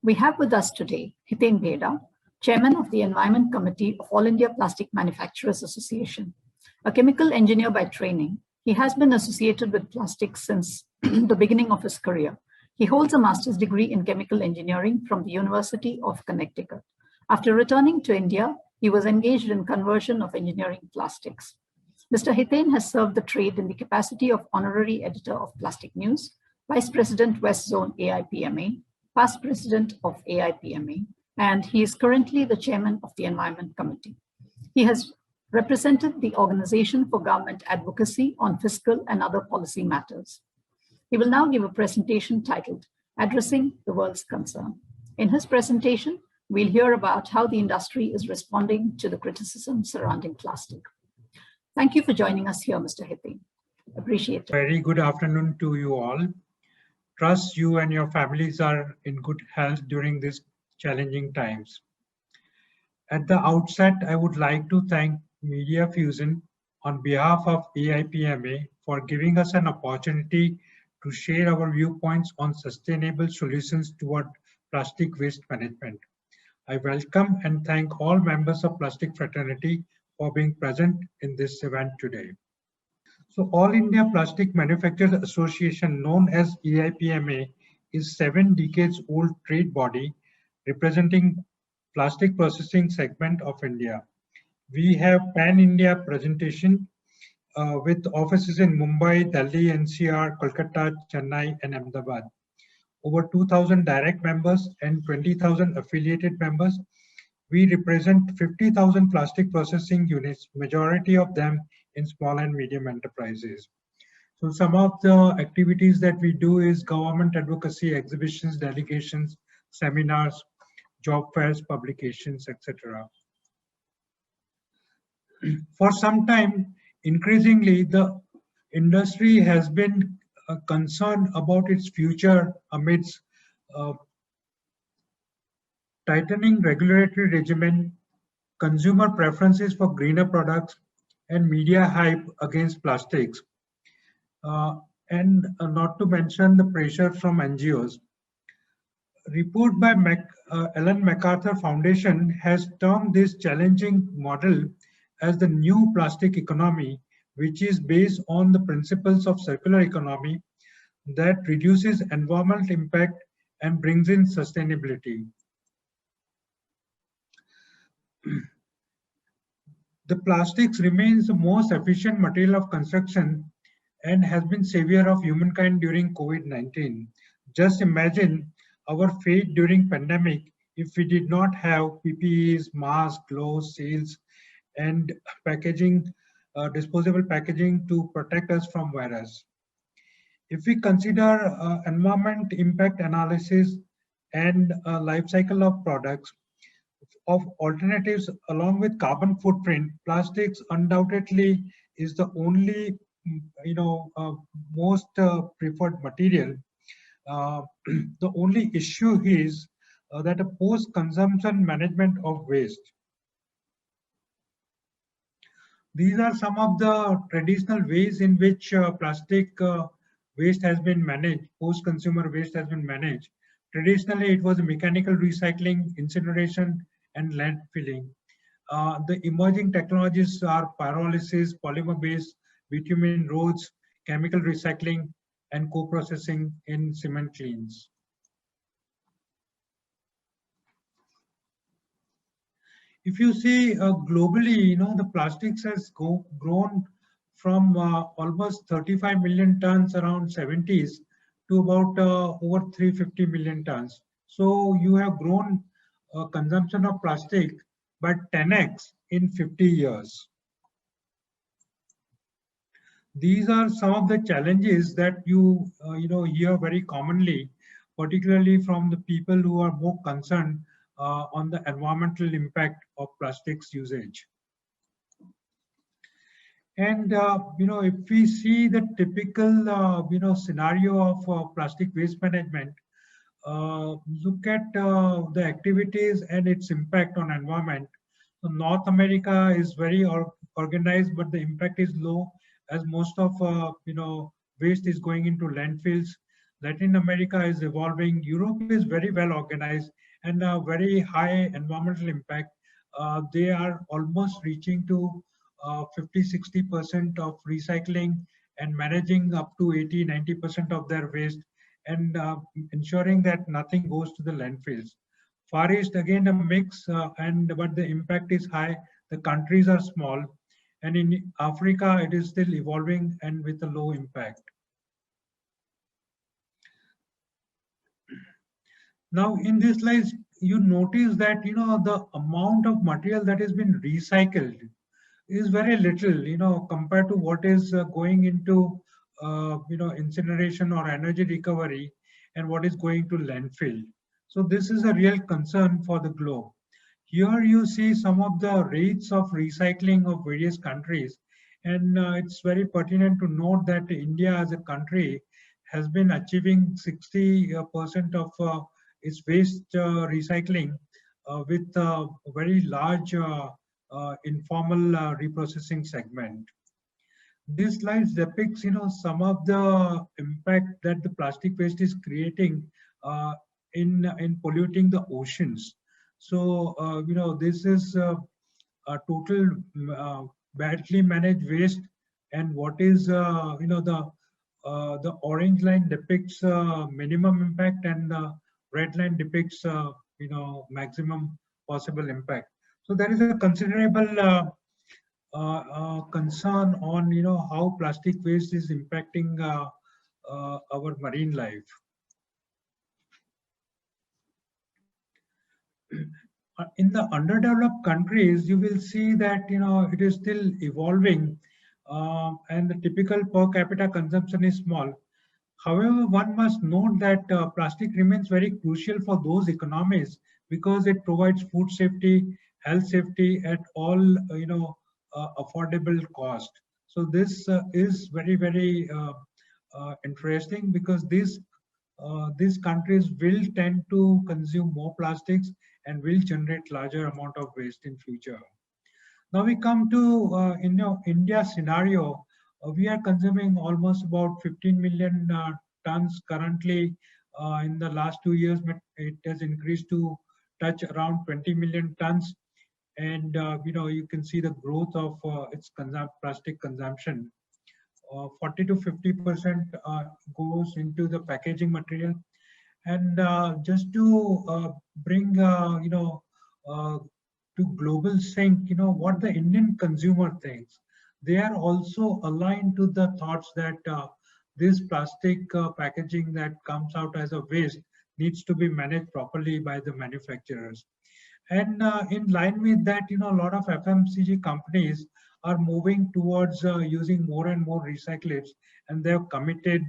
We have with us today Hiten Bheda, Chairman of the Environment Committee of All India Plastic Manufacturers Association. A chemical engineer by training, he has been associated with plastics since the beginning of his career. He holds a master's degree in chemical engineering from the University of Connecticut. After returning to India, he was engaged in conversion of engineering plastics. Mr. Hiten has served the trade in the capacity of Honorary Editor of Plastic News, Vice President West Zone AIPMA, past President of AIPMA, and he is currently the Chairman of the Environment Committee. He has represented the Organization for Government Advocacy on Fiscal and Other Policy Matters. He will now give a presentation titled Addressing the World's Concern. In his presentation, we'll hear about how the industry is responding to the criticism surrounding plastic. Thank you for joining us here, Mr. Hiten. Appreciate it. Very good afternoon to you all. Trust you and your families are in good health during these challenging times. At the outset, I would like to thank Media Fusion on behalf of AIPMA for giving us an opportunity to share our viewpoints on sustainable solutions toward plastic waste management. I welcome and thank all members of Plastic Fraternity for being present in this event today. So All India Plastic Manufacturers Association, known as AIPMA, is 7 decades old trade body representing plastic processing segment of India. We have pan-India presentation with offices in Mumbai, Delhi, NCR, Kolkata, Chennai, and Ahmedabad. Over 2,000 direct members and 20,000 affiliated members. We represent 50,000 plastic processing units, majority of them in small and medium enterprises. So some of the activities that we do is government advocacy, exhibitions, delegations, seminars, job fairs, publications, etc. For some time, increasingly, the industry has been concerned about its future amidst tightening regulatory regimen, consumer preferences for greener products, and media hype against plastics. And not to mention the pressure from NGOs. Report by Ellen MacArthur Foundation has termed this challenging model as the new plastic economy, which is based on the principles of circular economy that reduces environmental impact and brings in sustainability. The plastics remains the most efficient material of construction and has been savior of humankind during COVID-19. Just imagine our fate during pandemic if we did not have PPEs, masks, gloves, seals, and packaging, disposable packaging to protect us from virus. If we consider environment impact analysis and life cycle of products, of alternatives along with carbon footprint, plastics undoubtedly is the only, most preferred material. The only issue is that a post-consumption management of waste. These are some of the traditional ways in which plastic waste has been managed, post-consumer waste has been managed. Traditionally, it was mechanical recycling, incineration, and landfilling. The emerging technologies are pyrolysis, polymer-based, bitumen roads, chemical recycling, and co-processing in cement cleans. If you see globally, the plastics has grown from almost 35 million tons around 70s to about over 350 million tons. So you have grown consumption of plastic by 10x in 50 years. These are some of the challenges that you hear very commonly, particularly from the people who are more concerned on the environmental impact of plastics usage. And if we see the typical scenario of plastic waste management, look at the activities and its impact on environment. So North America is very organized, but the impact is low as most of waste is going into landfills. Latin America is evolving. Europe is very well organized and a very high environmental impact. They are almost reaching to 50-60% of recycling and managing up to 80-90% of their waste, and ensuring that nothing goes to the landfills. Far East, again, a mix, but the impact is high. The countries are small, and in Africa, it is still evolving and with a low impact. Now, in this slide, you notice that the amount of material that has been recycled is very little, compared to what is going into incineration or energy recovery, and what is going to landfill. So this is a real concern for the globe. Here you see some of the rates of recycling of various countries, and it's very pertinent to note that India as a country has been achieving 60% of its waste recycling with a very large informal reprocessing segment. This slide depicts, some of the impact that the plastic waste is creating in polluting the oceans. So, this is a total badly managed waste, and what is, the orange line depicts minimum impact, and the red line depicts, maximum possible impact. So there is a considerable concern on, how plastic waste is impacting our marine life. In the underdeveloped countries, you will see that it is still evolving, and the typical per capita consumption is small. However, one must note that plastic remains very crucial for those economies because it provides food safety, health safety at all affordable cost. So this is very, very interesting, because these countries will tend to consume more plastics and will generate larger amount of waste in future. Now we come to India scenario. We are consuming almost about 15 million tons currently. In the last 2 years, it has increased to touch around 20 million tons. And you can see the growth of its plastic consumption. 40 to 50% goes into the packaging material. And just to bring to global sync, what the Indian consumer thinks. They are also aligned to the thoughts that this plastic packaging that comes out as a waste needs to be managed properly by the manufacturers. And in line with that, a lot of FMCG companies are moving towards using more and more recyclables, and they have committed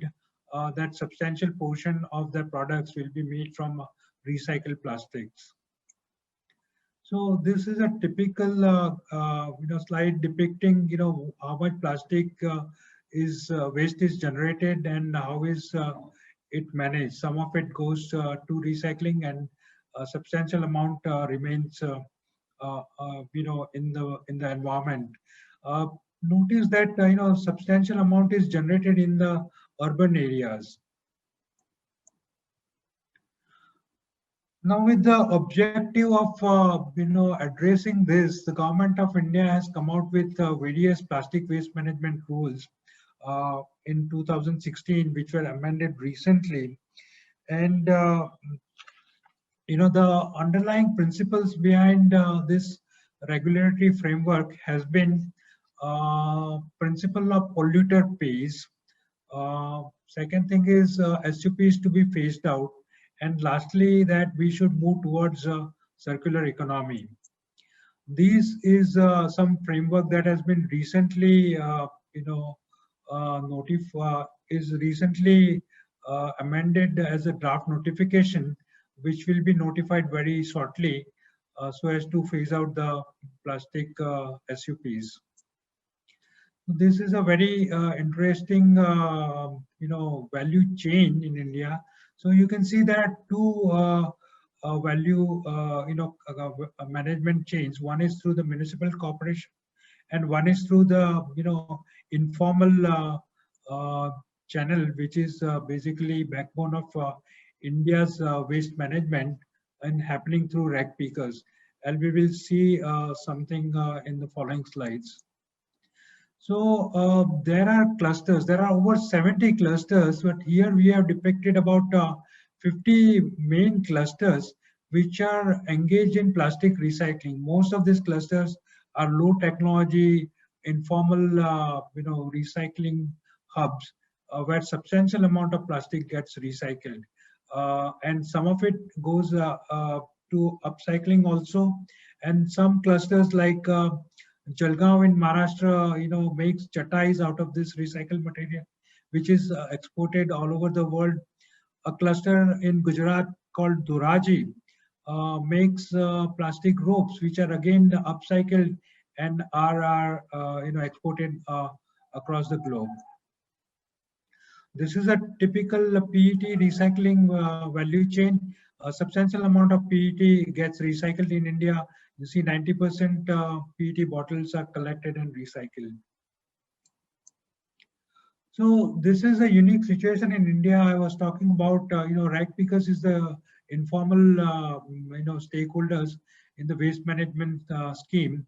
that substantial portion of their products will be made from recycled plastics. So this is a typical slide depicting how much plastic waste is generated and how is it managed. Some of it goes to recycling, and a substantial amount remains in the environment. Notice that substantial amount is generated in the urban areas. Now, with the objective of addressing this, the government of India has come out with various plastic waste management rules in 2016, which were amended recently. And the underlying principles behind this regulatory framework has been principle of polluter pays. Second thing is SUPs to be phased out. And lastly, that we should move towards a circular economy. This is some framework that has been recently, amended as a draft notification, which will be notified very shortly, so as to phase out the plastic SUPs. This is a very interesting, value chain in India. So you can see there are two value, management chains. One is through the municipal corporation, and one is through the, informal channel, which is basically backbone of India's waste management and happening through rag pickers. And we will see something in the following slides. So there are clusters, there are over 70 clusters, but here we have depicted about 50 main clusters which are engaged in plastic recycling. Most of these clusters are low technology, informal, recycling hubs where substantial amount of plastic gets recycled. And some of it goes to upcycling also. And some clusters like Jalgaon in Maharashtra, makes chatais out of this recycled material, which is exported all over the world. A cluster in Gujarat called Dholaji makes plastic ropes, which are again upcycled and are exported across the globe. This is a typical PET recycling value chain. A substantial amount of PET gets recycled in India. You see 90% PET bottles are collected and recycled. So this is a unique situation in India. I was talking about, rag pickers is the informal, stakeholders in the waste management scheme,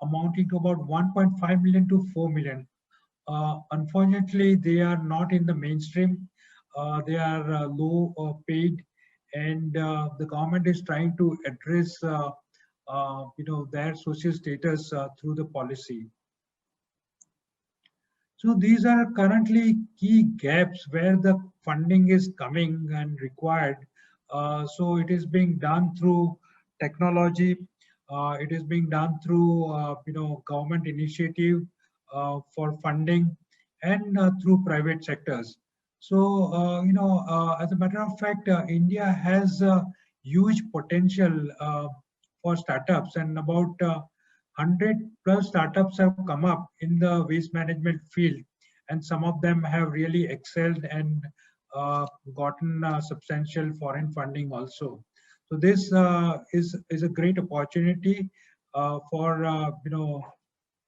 amounting to about 1.5 million to 4 million. Unfortunately, they are not in the mainstream. They are low paid, and the government is trying to address, their social status through the policy. So these are currently key gaps where the funding is coming and required. So it is being done through technology. It is being done through, government initiative for funding and through private sectors. So, as a matter of fact, India has a huge potential for startups, and about 100 plus startups have come up in the waste management field, and some of them have really excelled and gotten substantial foreign funding also. So this is a great opportunity for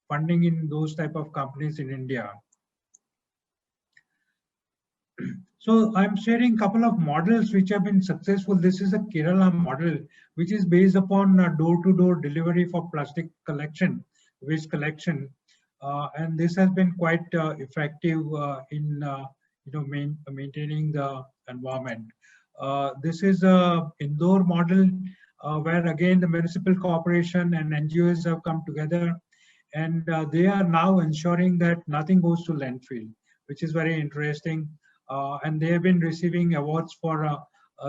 funding in those type of companies in India. So I'm sharing a couple of models which have been successful. This is a Kerala model, which is based upon door-to-door delivery for plastic collection, waste collection. And this has been quite effective in maintaining the environment. This is a Indore model where again the municipal corporation and NGOs have come together, and they are now ensuring that nothing goes to landfill, which is very interesting. And they have been receiving awards for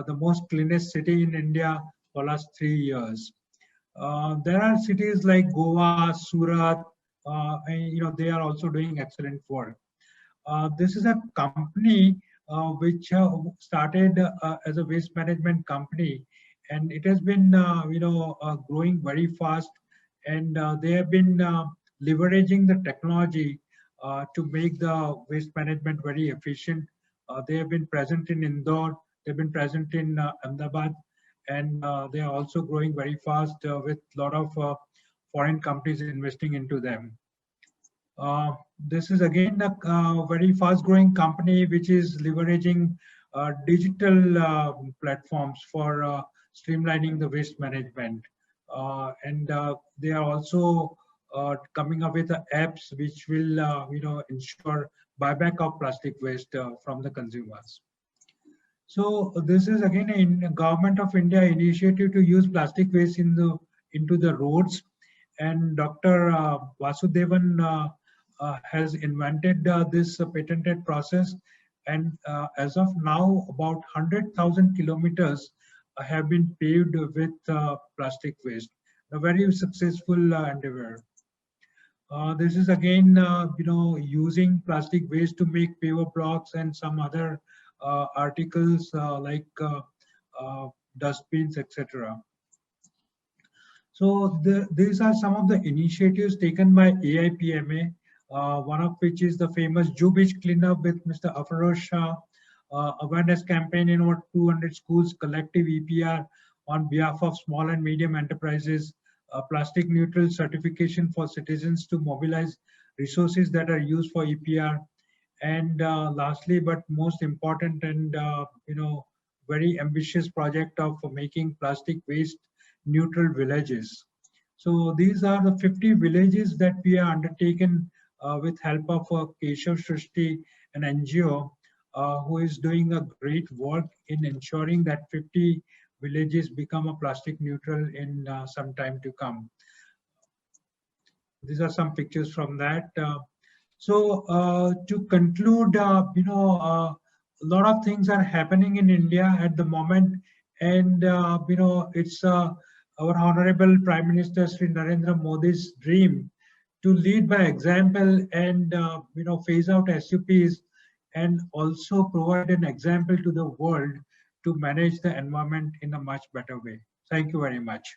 the most cleanest city in India for last 3 years. There are cities like Goa, Surat, and, they are also doing excellent work. This is a company which started as a waste management company, and it has been, growing very fast, and they have been leveraging the technology to make the waste management very efficient. They have been present in Indore, they've been present in Ahmedabad, and they are also growing very fast with a lot of foreign companies investing into them. This is again a very fast growing company which is leveraging digital platforms for streamlining the waste management. And they are also coming up with apps which will ensure buyback of plastic waste from the consumers. So this is again a Government of India initiative to use plastic waste into the roads, and Dr. Vasudevan has invented this patented process, and as of now about 100,000 kilometers have been paved with plastic waste. A very successful endeavor. This is again, using plastic waste to make paver blocks and some other articles like dustbins, etc. So these are some of the initiatives taken by AIPMA, one of which is the famous Juhu Beach cleanup with Mr. Afroz Shah, awareness campaign in over 200 schools, collective EPR on behalf of small and medium enterprises, plastic neutral certification for citizens to mobilize resources that are used for EPR, And lastly, but most important and very ambitious project of making plastic waste neutral villages. So these are the 50 villages that we are undertaken with help of Keshav Srishti, an NGO who is doing a great work in ensuring that 50 villages become a plastic neutral in some time to come. These are some pictures from that. To conclude, a lot of things are happening in India at the moment, and it's our Honorable Prime Minister Sri Narendra Modi's dream to lead by example and phase out SUPs and also provide an example to the world to manage the environment in a much better way. Thank you very much.